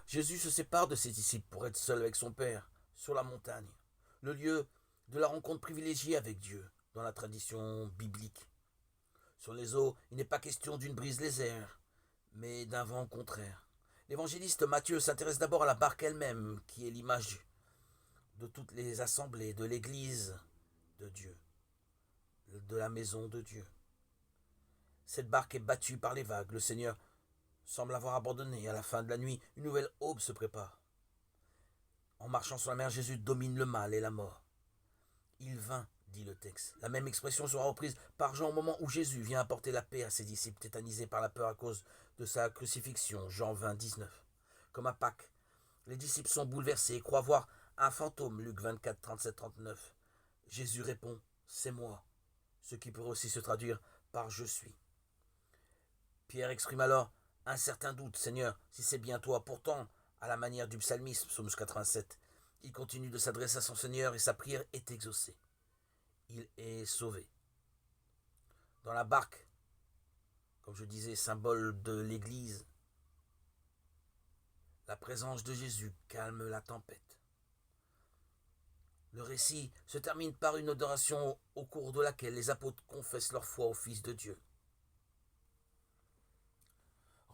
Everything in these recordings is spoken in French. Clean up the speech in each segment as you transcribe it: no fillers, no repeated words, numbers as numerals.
Jésus se sépare de ses disciples pour être seul avec son Père, sur la montagne, le lieu de la rencontre privilégiée avec Dieu, dans la tradition biblique. Sur les eaux, il n'est pas question d'une brise légère, mais d'un vent contraire. L'évangéliste Matthieu s'intéresse d'abord à la barque elle-même, qui est l'image de toutes les assemblées de l'Église de Dieu, de la maison de Dieu. Cette barque est battue par les vagues. Le Seigneur semble avoir abandonné. À la fin de la nuit, une nouvelle aube se prépare. En marchant sur la mer, Jésus domine le mal et la mort. Il vint, dit le texte. La même expression sera reprise par Jean au moment où Jésus vient apporter la paix à ses disciples tétanisés par la peur à cause de sa crucifixion. Jean 20, 19. Comme à Pâques, les disciples sont bouleversés et croient voir un fantôme. Luc 24, 37, 39. Jésus répond, c'est moi, ce qui pourrait aussi se traduire par je suis. Pierre exprime alors un certain doute, Seigneur, si c'est bien toi. Pourtant, à la manière du psalmiste, psaume 87, il continue de s'adresser à son Seigneur et sa prière est exaucée. Il est sauvé. Dans la barque, comme je disais, symbole de l'Église, la présence de Jésus calme la tempête. Le récit se termine par une adoration au cours de laquelle les apôtres confessent leur foi au Fils de Dieu.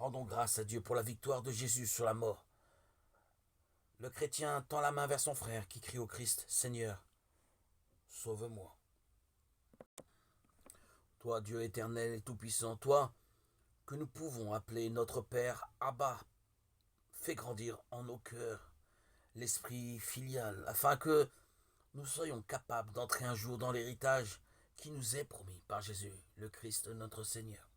Rendons grâce à Dieu pour la victoire de Jésus sur la mort. Le chrétien tend la main vers son frère qui crie au Christ, Seigneur, sauve-moi. Toi, Dieu éternel et tout-puissant, toi que nous pouvons appeler notre Père Abba, fais grandir en nos cœurs l'esprit filial, afin que nous soyons capables d'entrer un jour dans l'héritage qui nous est promis par Jésus, le Christ notre Seigneur.